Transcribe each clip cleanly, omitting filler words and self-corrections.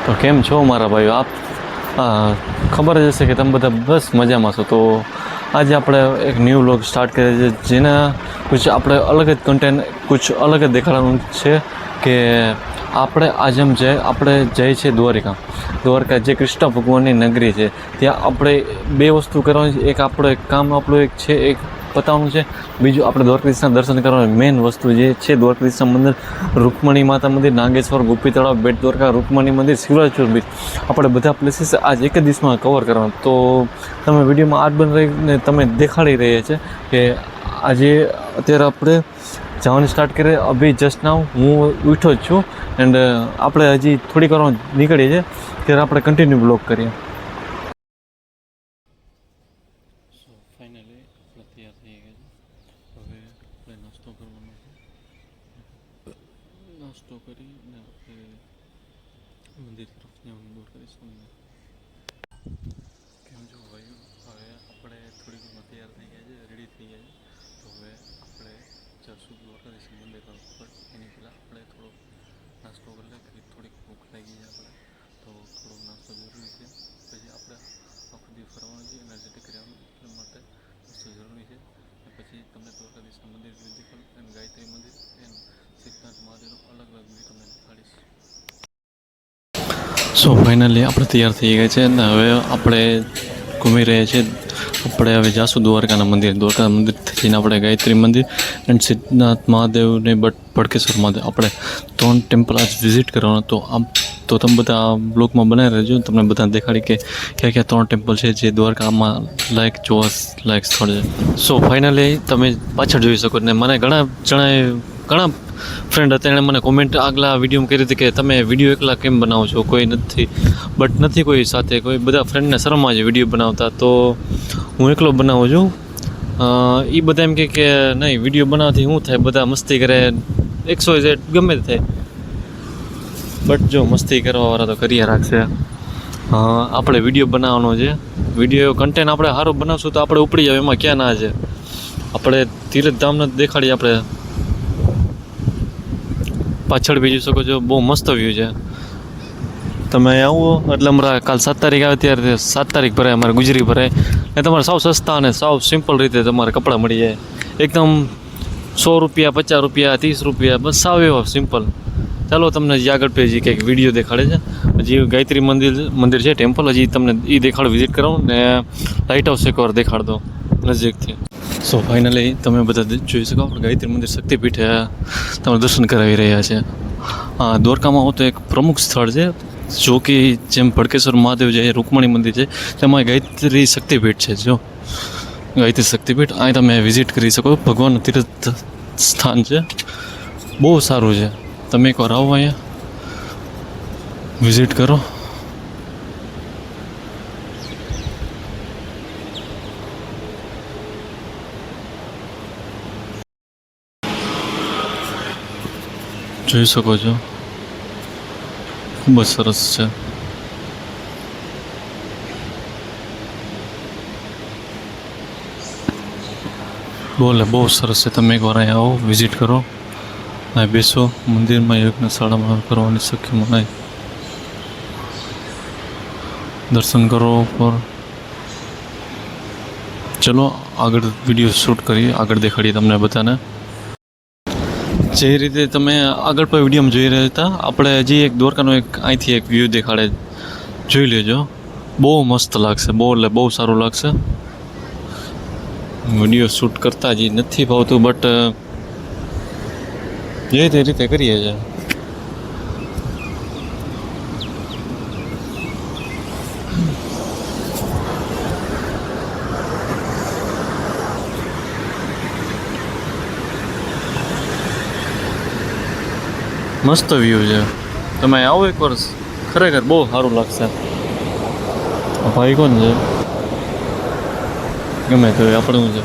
તો કેમ છો મારા ભાઈઓ? આપ ખબર જ હશે કે તમે બધા બસ મજામાં છો. તો આજે આપણે એક ન્યૂ વ્લોગ સ્ટાર્ટ કરીએ છીએ, જેના કુછ આપણે અલગ જ કન્ટેન્ટ કુછ અલગ જ દેખાડવાનું છે કે આપણે આજે આપણે જઈએ છીએ દ્વારકા જે કૃષ્ણ ભગવાનની નગરી છે. ત્યાં આપણે બે વસ્તુ કરવાની છે. એક આપણું એક છે, એક પતાવવાનું છે. બીજું આપણે દ્વારકાધીશના દર્શન કરવાની મેઇન વસ્તુ જે છે દ્વારકાધીશના મંદિર, રૂકમણી માતા મંદિર, નાગેશ્વર, ગોપી તળાવ, બેટ દ્વારકા, રૂકમણી મંદિર, શિવરાજપુર બીચ, આપણે બધા પ્લેસીસ આજ એક જ દિવસમાં કવર કરવાના. તો તમે વિડીયોમાં આજ બની રહીને તમે દેખાડી રહ્યા છે કે આજે અત્યારે આપણે જવાનું સ્ટાર્ટ કરીએ. અભી જસ્ટ નાવ હું ઉઠ્યો જ છું એન્ડ આપણે હજી થોડીક વાર નીકળીએ છીએ, ત્યારે આપણે કન્ટિન્યુ બ્લોગ કરીએ. ફાઇનલી આપણે તૈયાર થઈ ગયા છે. હવે આપણે નાસ્તો કરવાનો છે. નાસ્તો કરીને આપણે મંદિર તરફ જવાનું દૂર કરીશું. કેમ છો ભાઈઓ? હવે આપણે થોડીક તૈયાર થઈ ગયા છે, રેડી થઈ ગયા છે. તો હવે આપણે જશું દ્વારકાધીશ મંદિર પર. એની પહેલાં આપણે થોડોક નાસ્તો કરી લઈએ, કે થોડીક ભૂખ લાગી છે આપણે, તો થોડોક નાસ્તો જરૂરી છે. પછી આપણે આખો દિવસ ફરવાનું છે, એનર્જેટિક રહેવાનું, એટલા માટે નાસ્તો જરૂરી છે. અને પછી તમને દ્વારકાધીશના મંદિર દેખાડું, એન્ડ ગાયત્રી મંદિર એન્ડ સિદ્ધનાથ મહાદેવનો અલગ અલગ વ્યૂ તમને દેખાડીશ. સો ફાઇનલી આપણે તૈયાર થઈ ગયા છે અને હવે આપણે ઘૂમી રહ્યા છીએ. આપણે હવે જાશું દ્વારકા મંદિરથી જઈને આપણે ગાયત્રી મંદિર એન્ડ સિદ્ધનાથ મહાદેવને ભડકેશ્વર મહાદેવ, આપણે 3 ટેમ્પલ આજ વિઝિટ કરવાના. તો તમે બધા આ બ્લોગમાં બનાવી રહેજો, તમને બધા દેખાડી કે ક્યાં ક્યાં 3 ટેમ્પલ છે જે દ્વારકામાં જોવા લાયક સ્થળ છે. સો ફાઇનલી તમે પાછળ જોઈ શકો. ને મને ઘણા ફ્રેન્ડ હતા, એણે મને કોમેન્ટ આગલા વિડીયોમાં કરી હતી કે તમે વિડીયો એકલા કેમ બનાવો છો, કોઈ નથી કોઈ સાથે, કોઈ બધા ફ્રેન્ડને શરમમાં છે વિડીયો બનાવતા, તો હું એકલો બનાવું છું. એ બધા એમ કે નહીં, વિડીયો બનાવવાથી શું થાય, બધા મસ્તી કરે, 100% ગમે તે થાય, બટ જો મસ્તી કરવાવાળા તો કર્યા રાખશે. આપણે વિડીયો બનાવવાનો છે. વિડીયો કન્ટેન્ટ આપણે સારું બનાવશું તો આપણે ઉપડી જાવ, એમાં ક્યાં ના છે. આપણે તીર્થધામને દેખાડીએ. આપણે પાછળ બી જોઈ શકો છો, બહુ મસ્ત વ્યૂ છે. તમે આવો એટલે અમારા કાલ 7 તારીખ આવે ત્યારે 7 તારીખ ભરાય, અમારે ગુજરી ભરાય, ને તમારે સાવ સસ્તા અને સાવ સિમ્પલ રીતે તમારે કપડાં મળી જાય. એકદમ 100 રૂપિયા, 50 રૂપિયા, 30 રૂપિયા, બસ સાવ એવા સિમ્પલ. ચાલો તમને હજી આગળ પેજી કંઈક વિડીયો દેખાડે છે. હજી ગાયત્રી મંદિર છે, ટેમ્પલ, હજી તમને એ દેખાડો, વિઝિટ કરાવું ને લાઇટ હાઉસ એકવાર દેખાડ દો નજીકથી. સો ફાઇનલી તમે બધા જોઈ શકો, આપણે ગાયત્રી મંદિર શક્તિપીઠે તમે દર્શન કરાવી રહ્યા છે. દ્વારકામાં હું તો એક પ્રમુખ સ્થળ છે, જો કે જેમ ભડકેશ્વર મહાદેવ છે, રૂકમણી મંદિર છે, તેમાં ગાયત્રી શક્તિપીઠ છે. જો ગાયત્રી શક્તિપીઠ અહીં તમે વિઝિટ કરી શકો. ભગવાનનું તીર્થ સ્થાન છે, બહુ સારું છે. તમે એકવાર આવો, અહીંયા વિઝિટ કરો. જોઈ શકો છો, ખૂબ જ સરસ છે. બહુ સરસ છે. તમે એકવાર અહીંયા આવો, વિઝિટ કરો, અહીં બેસો, મંદિરમાં યજ્ઞશાળામાં કરવાની શક્ય મનાય, દર્શન કરો પર. ચલો આગળ વિડીયો શૂટ કરીએ, આગળ દેખાડીએ તમને બધાને. જે રીતે તમે આગળ પર વિડીયોમાં જોઈ રહ્યા હતા, આપણે હજી એક દ્વારકાનો અહીંથી એક વ્યૂ દેખાડે, જોઈ લેજો. બહુ મસ્ત લાગશે, બહુ સારું લાગશે. વિડીયો શૂટ કરતા હજી નથી ભાવતું, બટ જે તે રીતે કરીએ છીએ. મસ્ત વ્યૂ છે. તમે આવો એક વર્ષ, ખરેખર બહુ સારું લાગશે. ભાઈ કોણ છે? ગમે તો આપણું છે,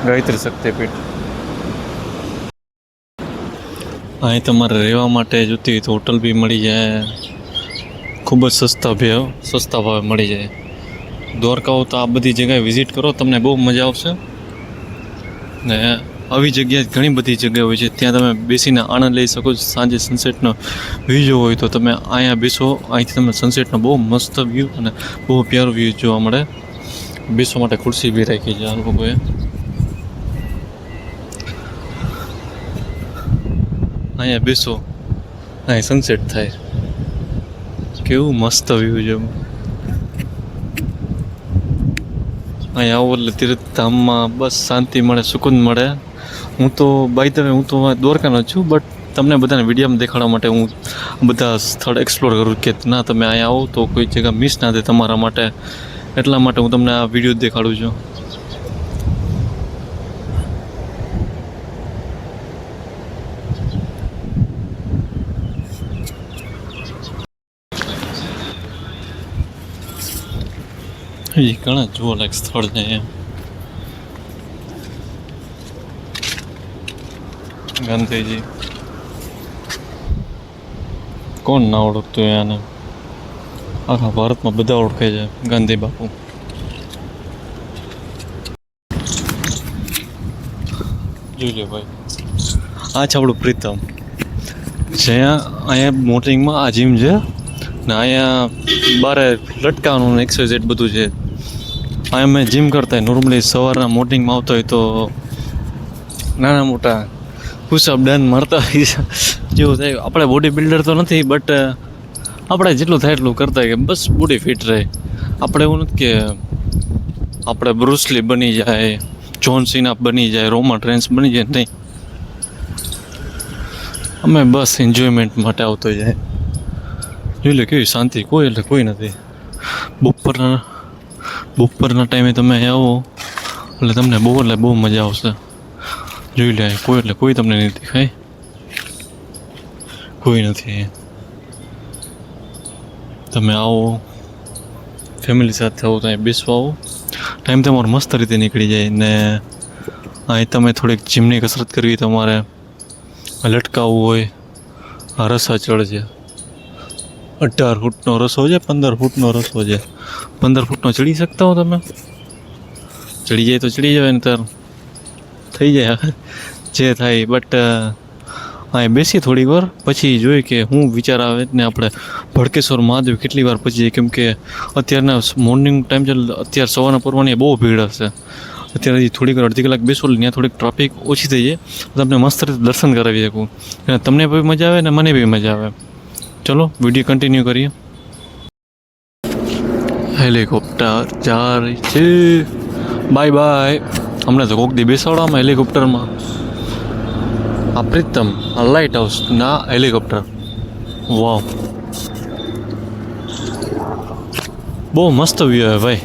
ગાયત્રી શક્તિપીઠ. અહીં તમારે રહેવા માટે જોતી હોય તો હોટલ બી મળી જાય, ખૂબ જ સસ્તા ભાવે મળી જાય. દ્વારકાઓ તો આ બધી જગ્યાએ વિઝિટ કરો, તમને બહુ મજા આવશે. ને આવી જગ્યા ઘણી બધી જગ્યા હોય છે, ત્યાં તમે બેસીને આનંદ લઈ શકો છો. સાંજે સનસેટનો વ્યૂ જોવો હોય તો તમે અહીંયા બેસો, અહીંથી તમને સનસેટનો બહુ મસ્ત વ્યૂ અને બહુ પ્યારો વ્યૂ જોવા મળે. બેસવા માટે ખુરશી બી રાખી છે આ લોકોએ. અહીંયા બેસો, અહીં સનસેટ થાય, કેવું મસ્ત વ્યૂ છે. અહીં આવો એટલે તીર્થધામમાં બસ શાંતિ મળે, સુકૂન મળે. હું તો બાય ધ વે હું તો દ્વારકાનો છું, બટ તમને બધાને વિડીયોમાં દેખાડવા માટે હું બધા સ્થળ એક્સપ્લોર કરું કે ના તમે અહીંયા આવો તો કોઈ જગ્યા મિસ ના થાય તમારા માટે. એટલા માટે હું તમને આ વિડીયો દેખાડું છું. હજી ઘણા જોવાલાયક સ્થળ છે અહીંયા. ગાંધીજી કોણ ના ઓળખતું એને, આખા ભારતમાં બધા ઓળખે છે ગાંધી બાપુ. જોઈ લે ભાઈ, આ છે આપણું પ્રીતમ. જ્યાં અહીંયા મોટરિંગમાં આ જીમ છે ને અહીંયા બારે લટકાવાનું એક્સરસાઇઝ બધું છે. અહીંયા મેં જીમ કરતા હોય નોર્મલી સવારના મોર્નિંગમાં આવતો હોય તો નાના મોટા પુશઅપ ડન મારતા હોય જેવું થાય. આપણે બોડી બિલ્ડર તો નથી, બટ આપણે જેટલું થાય એટલું કરતા હોય કે બસ બોડી ફિટ રહે. આપણે એવું નથી કે આપણે બ્રુસલી બની જાય, જોન સીના બની જાય, રોમન રેન્સ બની જાય, નહીં. અમે બસ એન્જોયમેન્ટ માટે આવતો જાય. જોઈ લે કેવી શાંતિ, કોઈ એટલે કોઈ નથી. બપોરના ટાઈમે તમે આવો એટલે તમને બહુ મજા આવશે. જોઈ લે કોઈ એટલે કોઈ તમને નહીં દેખાય, કોઈ નથી. તમે આવો ફેમિલી સાથે આવો તો અહીં બેસવા આવો, ટાઈમ તમારો મસ્ત રીતે નીકળી જાય. ને અહીં તમે થોડીક જીમની કસરત કરવી, તમારે લટકાવવું હોય, આ રસા ચડ છે. 18 ફૂટનો રસો છે, 15 ફૂટનો રસો છે. 15 ફૂટનો ચડી શકતા હો તમે? ચડી જાય તો ચડી જાય ને તાર થઈ જાય જે થાય. બટ અહીં બેસી થોડીક વાર પછી જોઈએ કે હું વિચાર આવે ને આપણે ભડકેશ્વર મહાદેવ કેટલી વાર પછી જાય. કેમ કે અત્યારના મોર્નિંગ ટાઈમ છે, અત્યારે સવારના પૂરવાની બહુ ભીડ હશે. અત્યારે થોડીક વાર અડધી કલાક બેસો ત્યાં થોડીક ટ્રાફિક ઓછી થઈ જાય, તમને મસ્ત રીતે દર્શન કરાવી શકું. તમને બી મજા આવે ને મને બી મજા આવે. ચલો વિડીયો કન્ટિન્યુ કરીએ. હેલિકોપ્ટર જાય છે, બાય બાય. હમણાં તો કોક દી બેસાડવામાં હેલિકોપ્ટરમાં. આ પ્રીતમ, આ લાઇટ હાઉસ ના હેલિકોપ્ટર. વાવ, બહુ મસ્ત વ્યૂ આવે ભાઈ.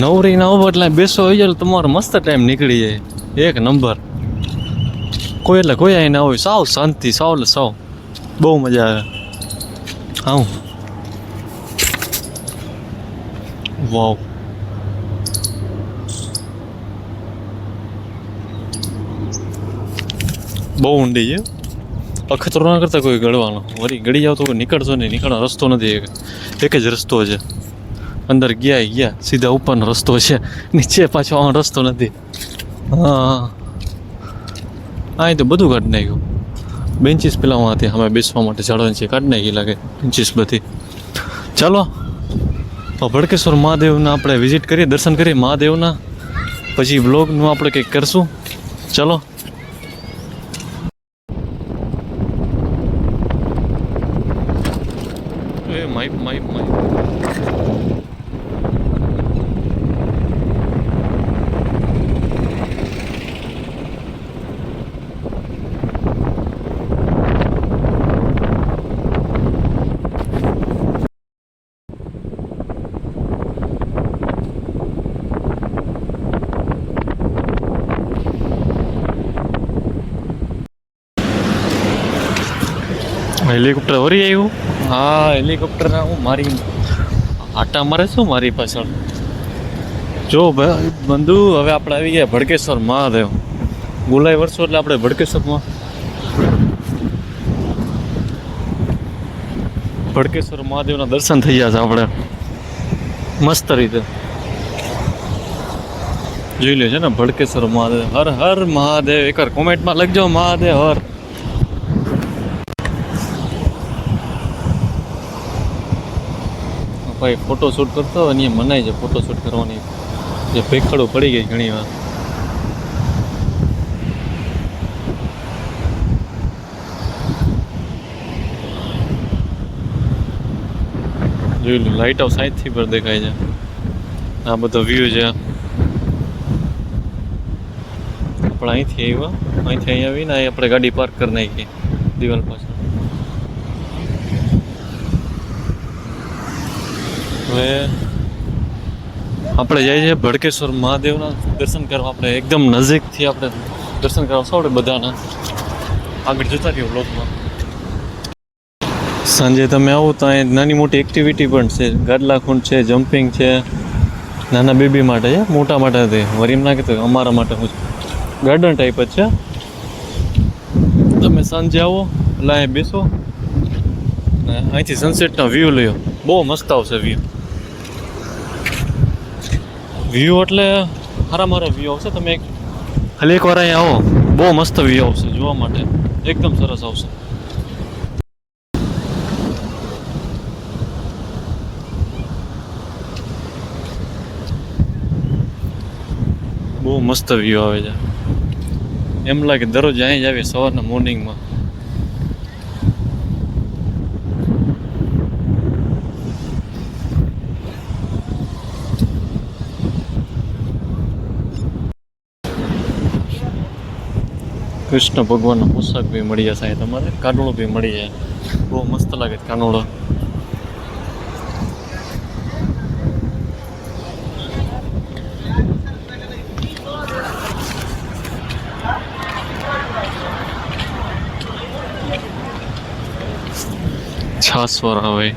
નવરી ના ઉભો એટલે બેસો હોય જાય તમારો મસ્ત ટાઈમ નીકળી જાય. એક નંબર. કોઈ એટલે કોઈ અહીં ના હોય, સાવ શાંતિ, સાવ એટલે સાવ બહુ મજા આવે. હા, વાવ. બહુ ઊંડી છે. અખતરો ના કરતા કોઈ ગળવાનો, વળી ગળી જાવ તો કોઈ નીકળશો નહીં. નીકળવાનો રસ્તો નથી, એક જ રસ્તો છે. અંદર ગયા સીધા ઉપરનો રસ્તો છે, નીચે પાછો આવવાનો રસ્તો નથી. હા, અહીં તો બધું કાઢી નાખ્યું. બેન્ચીસ પેલા હતી અમે બેસવા માટે ચડવાની છે, કાઢી નાખી લાગે બેન્ચીસ બધી. ચાલો ભડકેશ્વર મહાદેવના આપણે વિઝિટ કરીએ, દર્શન કરીએ મહાદેવના, પછી બ્લોગનું આપણે કંઈક કરશું. ચલો. માઇપ હેલિકોપ્ટર વળી આવ્યું. હા, હેલિકોપ્ટરના હું મારી આટા મારે શું મારી પાછળ. જો ભાઈ બંધુ, હવે આપણે આવી ગયા ભડકેશ્વર મહાદેવ. બોલાય વર્ષો એટલે આપણે ભડકેશ્વર મહાદેવના દર્શન થઈ ગયા છે આપણે મસ્ત રીતે. જોઈ લે છે ને ભડકેશ્વર મહાદેવ, હર હર મહાદેવ. એકવાર કોમેન્ટમાં લખજો મહાદેવ હર. ભાઈ ફોટો શૂટ કરતો હોય ને મનાય છે ફોટો શૂટ કરવાની, જે ભેખડો પડી ગઈ ઘણી વાર. જોઈ લો લાઇટ હાઉસ અહીંથી પર દેખાય છે. આ બધો વ્યૂ છે. આપણે અહીંથી અહીં આવીને આપણે ગાડી પાર્ક કરી નાખી દિવાલ પાસે. હવે આપણે જઈએ છીએ ભડકેશ્વર મહાદેવના દર્શન કરવા. આપણે એકદમ નજીકથી આપણે દર્શન કરવા સૌડે બધાના. આગળ જતા રહ્યો બ્લોકમાં. સાંજે તમે આવો તો અહીં નાની મોટી એક્ટિવિટી પણ છે. ગાડલા કુંડ છે, જમ્પિંગ છે. નાના બેબી માટે છે, મોટા માટે નથી. વરીમ ના કહેતો અમારા માટે હું ગાર્ડન ટાઈપ જ છે. તમે સાંજે આવો એટલે અહીં બેસો ને અહીંથી સનસેટનો વ્યૂ લ્યો. બહુ મસ્ત આવશે વ્યૂ એટલે મારા વ્યૂ આવશે. તમે ખાલી એકવાર અહીં આવો, બહુ મસ્ત વ્યૂ આવશે જોવા માટે. એકદમ સરસ આવશે. બહુ મસ્ત વ્યૂ આવે છે. એમ લાગે દરરોજ અહીં જ આવીએ સવારના મોર્નિંગમાં. કૃષ્ણ ભગવાનનો પોશાક બી મળી જશે તમારે. કાનુડો બી મળી જાય. બહુ મસ્ત લાગે કાનુડો. છાસ વાળા હોય.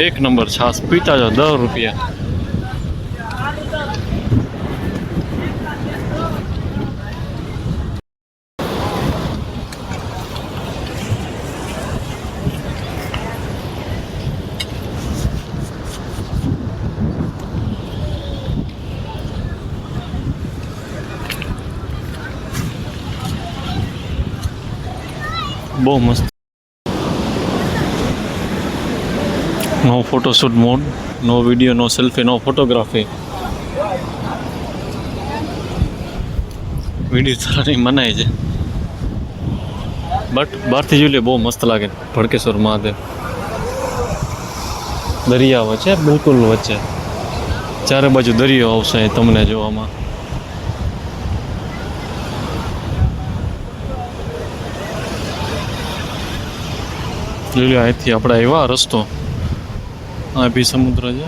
એક નંબર છાસ પીતા જાઓ, 10 રૂપિયા. બહુ મસ્ત. નો ફોટોશૂટ મોડ, નો વિડીયો, નો સેલ્ફી, નો ફોટોગ્રાફી. વિડીયો થવાની મનાય છે, બટ બહારથી જોઈ લે બહુ મસ્ત લાગે. ભડકેશ્વર મહાદેવ દરિયા વચ્ચે, બિલકુલ વચ્ચે. ચારે બાજુ દરિયો આવશે તમને જોવામાં. જોઈ લો અહીંથી આપણે આવ્યા રસ્તો. આ બી સમુદ્ર છે.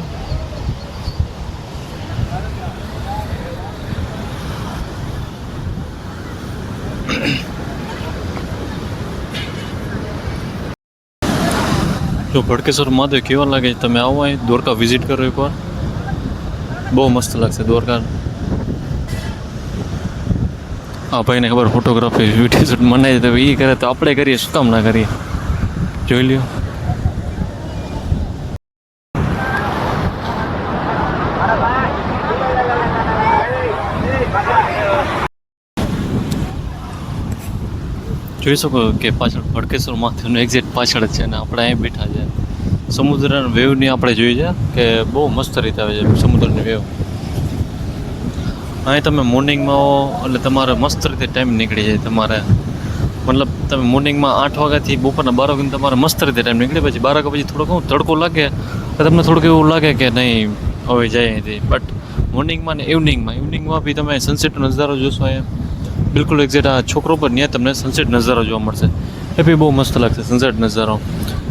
જો ભડકેશ્વર મહાદેવ કેવા લાગે છે, તમે આવો અહીં દ્વારકા વિઝિટ કરો એકવાર. બહુ મસ્ત લાગશે દ્વારકા. આ ભાઈને ખબર ફોટોગ્રાફી વિડીયો શૂટ મનાય તો એ કરે તો આપણે કરીએ, શું કામ ના કરીએ. જોઈ લ્યો. જોઈ શકો કે પાછળ ભડકેશ્વર મહાદેવનું એક્ઝેક્ટ પાછળ જ છે ને આપણે અહીં બેઠા છે. સમુદ્રના વેવની આપણે જોઈ છે કે બહુ મસ્ત રીતે આવે છે સમુદ્રની વેવ. અહીં તમે મોર્નિંગમાં આવો એટલે તમારે મસ્ત રીતે ટાઈમ નીકળી જાય. તમારે મતલબ તમે મોર્નિંગમાં 8 વાગ્યાથી બપોરના 12 વાગ્યાની તમારે મસ્ત રીતે ટાઈમ નીકળે. પછી 12 વાગ્યા પછી થોડોક તડકો લાગે તો તમને થોડુંક એવું લાગે કે નહીં હવે જાય અહીંથી. બટ મોર્નિંગમાં ને ઇવનિંગમાં બી તમે સનસેટનો નજારો જોશો અહીંયા બિલકુલ એક્ઝેક્ટ આ છોકરો પર ત્યાં તમને સનસેટ નજારો જોવા મળશે. એ બી બહુ મસ્ત લાગશે સનસેટ નજારો.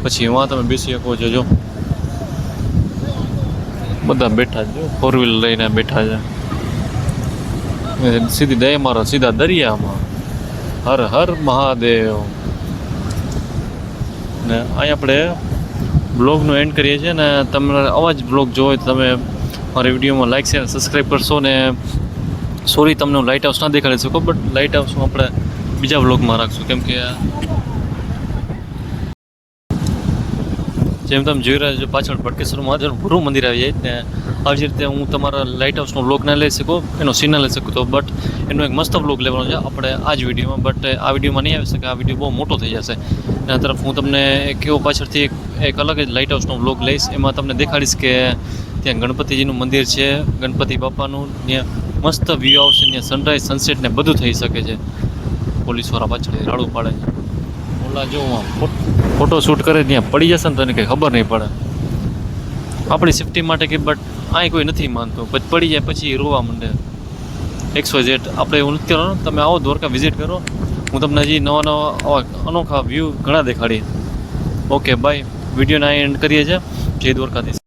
પછી એમાં તમે બેસી શકો છો. જો બધા બેઠા છે, 4 વ્હીલર લઈને બેઠા છે. સીધી દયા મારો સીધા દરિયામાં. હર હર મહાદેવ. ને અહીં આપણે બ્લોગનું એન્ડ કરીએ છીએ. ને તમારે આવા જ બ્લોગ જોવો તો તમે મારી વિડીયોમાં લાઈક શેર સબસ્ક્રાઈબ કરશો. ને સોરી તમને હું લાઇટ હાઉસ ના દેખાડી શકું, બટ લાઇટ હાઉસ આપણે બીજા બ્લોગમાં રાખશું કેમ કે જેમ તમે જોઈ રહ્યા છો પાછળ ભટકેશ્વર મહાદેવનું ભૂરું મંદિર આવી જાય ને આવી જ રીતે હું તમારા લાઇટ હાઉસનો બ્લોગ ના લઈ શકું, એનો સીન ના લઈ શકું તો બટ એનો એક મસ્ત બ્લોગ લેવાનો છે આપણે આ જ વિડીયોમાં. બટ આ વિડીયોમાં નહીં આવી શકે, આ વિડીયો બહુ મોટો થઈ જશે. એના તરફ હું તમને એક એવો પાછળથી એક અલગ જ લાઇટ હાઉસનો બ્લોગ લઈશ. એમાં તમને દેખાડીશ કે ત્યાં ગણપતિજીનું મંદિર છે, ગણપતિ બાપાનું. ત્યાં મસ્ત વ્યૂ આવશે, ત્યાં સનરાઈઝ સનસેટ ને બધું થઈ શકે છે. પોલીસવાળા પાછળ રાડું પાડે છે. ઓલા જો ફોટો શૂટ કરે ત્યાં પડી જશે ને તને કંઈ ખબર નહીં પડે. આપણી સેફટી માટે કે બટ અહીં કોઈ નથી માનતું, પછી પડી જાય પછી રોવા માંડે. 100Z આપણે એવું નથી કરવાનું. તમે આવો દ્વારકા વિઝિટ કરો, હું તમને હજી નવા અનોખા વ્યૂ ઘણા દેખાડીએ. Okay bye. વિડીયોના એન્ડ કરીએ છીએ. જય દ્વારકાધીશ.